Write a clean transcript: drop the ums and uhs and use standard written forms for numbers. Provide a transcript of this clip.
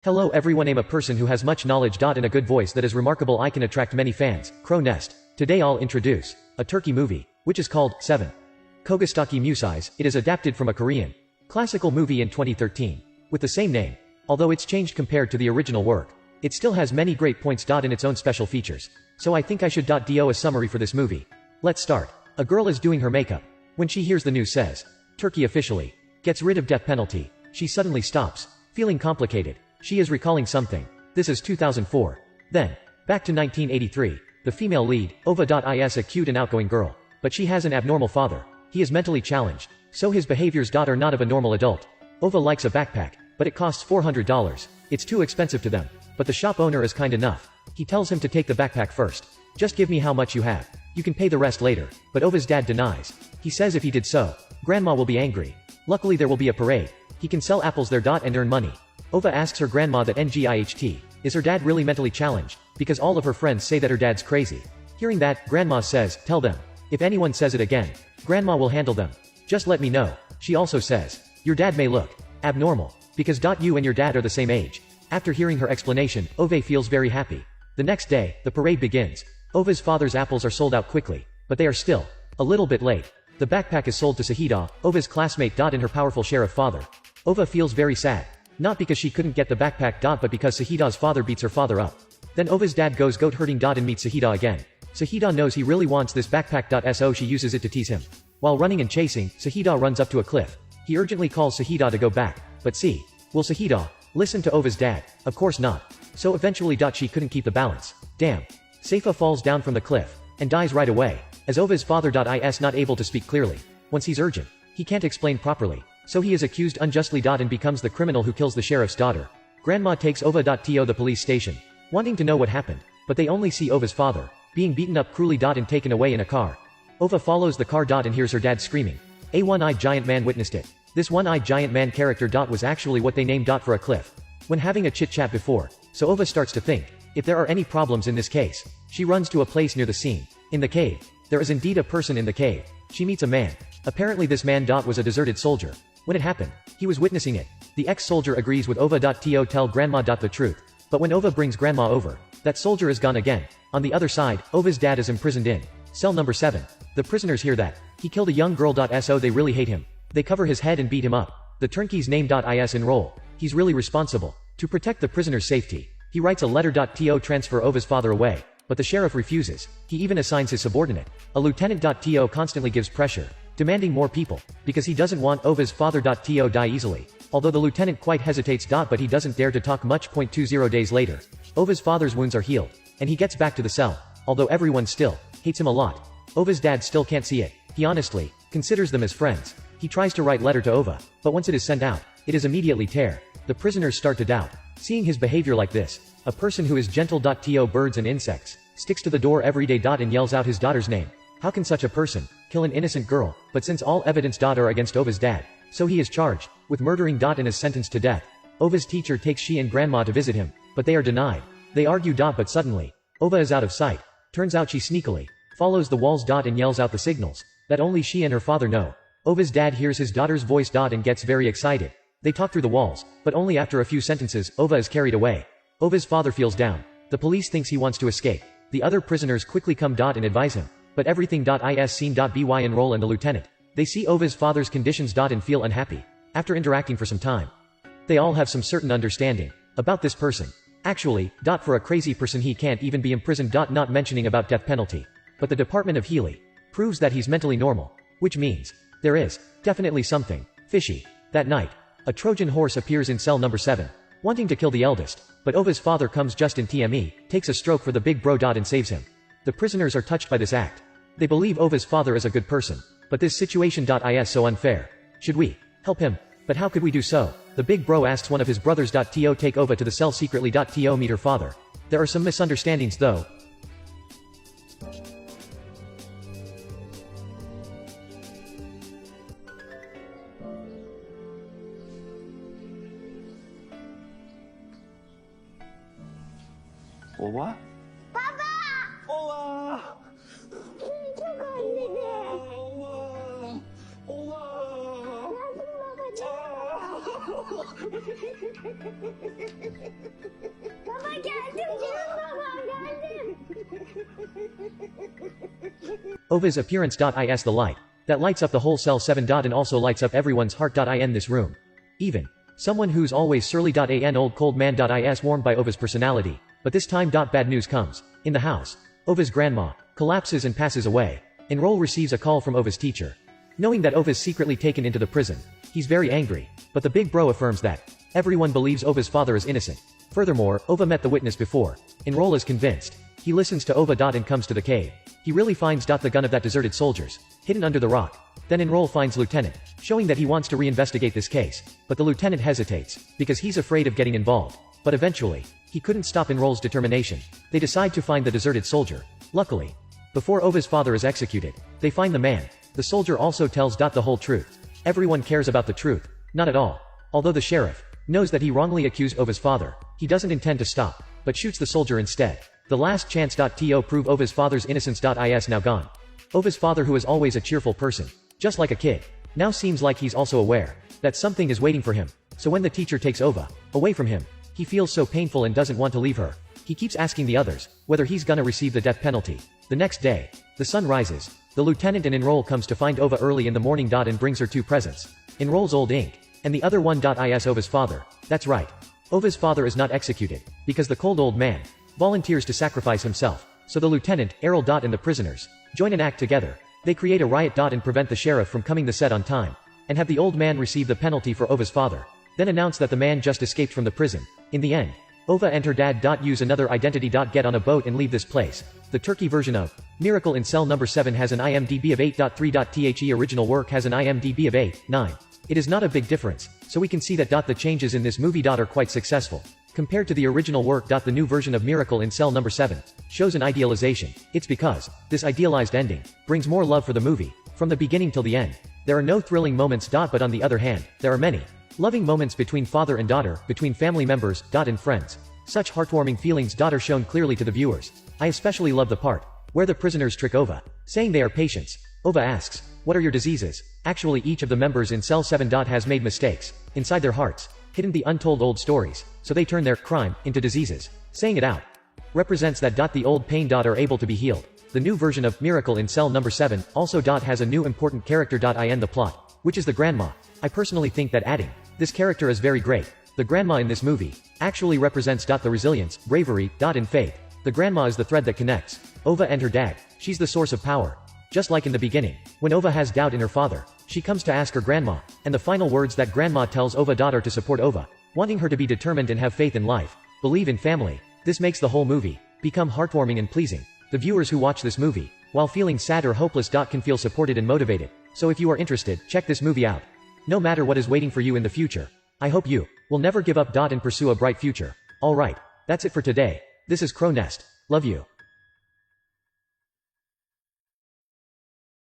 Hello everyone, I'm a person who has much knowledge. In a good voice that is remarkable, I can attract many fans. Crow Nest. Today I'll introduce a Turkey movie, which is called Seven Kogastaki Musays. It is adapted from a Korean classical movie in 2013 with the same name. Although it's changed compared to the original work, it still has many great points. In its own special features. So I think I should do a summary for this movie. Let's start. A girl is doing her makeup. When she hears the news says Turkey officially gets rid of death penalty, she suddenly stops, feeling complicated. She is recalling something. This is 2004. Then, back to 1983. The female lead, Ova is a cute and outgoing girl. But she has an abnormal father. He is mentally challenged, so his behaviors are not of a normal adult. Ova likes a backpack, but it costs $400. It's too expensive to them. But the shop owner is kind enough. He tells him to take the backpack first. Just give me how much you have. You can pay the rest later. But Ova's dad denies. He says if he did so, grandma will be angry. Luckily there will be a parade. He can sell apples there and earn money. Ova asks her grandma that NGIHT, is her dad really mentally challenged? Because all of her friends say that her dad's crazy. Hearing that, grandma says, tell them. If anyone says it again, grandma will handle them. Just let me know. She also says, your dad may look abnormal, because you and your dad are the same age. After hearing her explanation, Ove feels very happy. The next day, the parade begins. Ova's father's apples are sold out quickly, but they are still a little bit late. The backpack is sold to Sahida, Ova's classmate. And her powerful sheriff father. Ova feels very sad. Not because she couldn't get the backpack. But because Sahida's father beats her father up. Then Ova's dad goes goat herding. And meets Sahida again. Sahida knows he really wants this backpack. So she uses it to tease him. While running and chasing, Sahida runs up to a cliff. He urgently calls Sahida to go back. But will Sahida listen to Ova's dad? Of course not. So eventually she couldn't keep the balance. Damn. Saifa falls down from the cliff and dies right away. As Ova's father is not able to speak clearly. Once he's urgent, he can't explain properly. So he is accused unjustly. And becomes the criminal who kills the sheriff's daughter. Grandma takes Ova to the police station, wanting to know what happened. But they only see Ova's father being beaten up cruelly. And taken away in a car. Ova follows the car. And hears her dad screaming. A one-eyed giant man witnessed it. This one-eyed giant man character was actually what they named for a cliff when having a chit-chat before. So Ova starts to think if there are any problems in this case. She runs to a place near the scene. In the cave, there is indeed a person in the cave. She meets a man. Apparently this man was a deserted soldier. When it happened, he was witnessing it. The ex-soldier agrees with Ova. Tell grandma the truth. But when Ova brings grandma over, that soldier is gone again. On the other side, Ova's dad is imprisoned in cell number 7. The prisoners hear that he killed a young girl. So they really hate him. They cover his head and beat him up. The turnkeys name is enroll. He's really responsible to protect the prisoner's safety. He writes a letter. To transfer Ova's father away. But the sheriff refuses. He even assigns his subordinate, a lieutenant. To constantly gives pressure, demanding more people, because he doesn't want Ova's father. To die easily. Although the lieutenant quite hesitates. But he doesn't dare to talk much. 20 days later, Ova's father's wounds are healed, and he gets back to the cell. Although everyone still hates him a lot, Ova's dad still can't see it. He honestly considers them as friends. He tries to write letter to Ova, but once it is sent out, it is immediately tear. The prisoners start to doubt. Seeing his behavior like this, a person who is gentle. To birds and insects, sticks to the door every day. And yells out his daughter's name. How can such a person kill an innocent girl? But since all evidence are against Ova's dad, so he is charged with murdering. And is sentenced to death. Ova's teacher takes she and grandma to visit him, but they are denied. They argue. But suddenly, Ova is out of sight. Turns out she sneakily follows the walls. And yells out the signals that only she and her father know. Ova's dad hears his daughter's voice. And gets very excited. They talk through the walls, but only after a few sentences, Ova is carried away. Ova's father feels down. The police thinks he wants to escape. The other prisoners quickly come. And advise him. But everything. Is seen. By enroll and the lieutenant. They see Ova's father's conditions. And feel unhappy. After interacting for some time, they all have some certain understanding about this person. Actually, for a crazy person he can't even be imprisoned. Not mentioning about death penalty. But the Department of Healy proves that he's mentally normal. Which means, there is definitely something fishy. That night, a Trojan horse appears in cell number 7, wanting to kill the eldest, but Ova's father comes just in time, takes a stroke for the big bro. And saves him. The prisoners are touched by this act. They believe Ova's father is a good person. But this situation. Is so unfair. Should we help him? But how could we do so? The big bro asks one of his brothers. To take Ova to the cell secretly. To meet her father. There are some misunderstandings though. Ova? Papa! Ova! Çok annedim. Ova! Ova! Yardım babacığım. Aa! Ova's appearance. Is the light that lights up the whole cell 7. And also lights up everyone's heart. In this room. Even someone who's always surly. An old cold man. Is warmed by Ova's personality. But this time. Bad news comes. In the house. Ova's grandma collapses and passes away. Enroll receives a call from Ova's teacher. Knowing that Ova's secretly taken into the prison, he's very angry. But the big bro affirms that everyone believes Ova's father is innocent. Furthermore, Ova met the witness before. Enroll is convinced. He listens to Ova. And comes to the cave. He really finds the gun of that deserted soldiers, hidden under the rock. Then Enroll finds Lieutenant, showing that he wants to reinvestigate this case. But the lieutenant hesitates, because he's afraid of getting involved. But eventually, he couldn't stop Enroll's determination. They decide to find the deserted soldier. Luckily, before Ova's father is executed, they find the man. The soldier also tells the whole truth. Everyone cares about the truth. Not at all. Although the sheriff knows that he wrongly accused Ova's father, he doesn't intend to stop, but shoots the soldier instead. The last chance. To prove Ova's father's innocence. Is now gone. Ova's father, who is always a cheerful person, just like a kid, now seems like he's also aware that something is waiting for him. So when the teacher takes Ova away from him, he feels so painful and doesn't want to leave her. He keeps asking the others whether he's gonna receive the death penalty. The next day, the sun rises. The lieutenant and Enroll comes to find Ova early in the morning. And brings her 2 presents. Enroll's old ink, and the other one. Is Ova's father. That's right. Ova's father is not executed, because the cold old man volunteers to sacrifice himself. So the lieutenant, Errol. And the prisoners join and act together. They create a riot. And prevent the sheriff from coming to set on time. And have the old man receive the penalty for Ova's father. Then announce that the man just escaped from the prison. In the end, Ova and her dad. Use another identity. Get on a boat and leave this place. The Turkey version of Miracle in Cell Number 7 has an IMDb of 8.3. The original work has an IMDb of 8.9. It is not a big difference, so we can see that the changes in this movie are quite successful. Compared to the original work. The new version of Miracle in Cell Number 7 shows an idealization. It's because this idealized ending brings more love for the movie, from the beginning till the end. There are no thrilling moments. But on the other hand, there are many loving moments between father and daughter, between family members. And friends. Such heartwarming feelings. Are shown clearly to the viewers. I especially love the part where the prisoners trick Ova, saying they are patients. Ova asks, "What are your diseases?" Actually, each of the members in Cell 7. Has made mistakes inside their hearts, hidden the untold old stories, so they turn their crime into diseases. Saying it out represents that. The old pain. Are able to be healed. The new version of Miracle in Cell Number 7 also. Has a new important character. In the plot, which is the grandma. I personally think that adding this character is very great. The grandma in this movie actually represents. The resilience, bravery. And faith. The grandma is the thread that connects Ova and her dad. She's the source of power. Just like in the beginning, when Ova has doubt in her father, she comes to ask her grandma, and the final words that grandma tells Ova. Are to support Ova, wanting her to be determined and have faith in life, believe in family. This makes the whole movie become heartwarming and pleasing. The viewers who watch this movie, while feeling sad or hopeless. Can feel supported and motivated. So if you are interested, check this movie out. No matter what is waiting for you in the future, I hope you will never give up. And pursue a bright future. Alright, that's it for today. This is Crow Nest. Love you.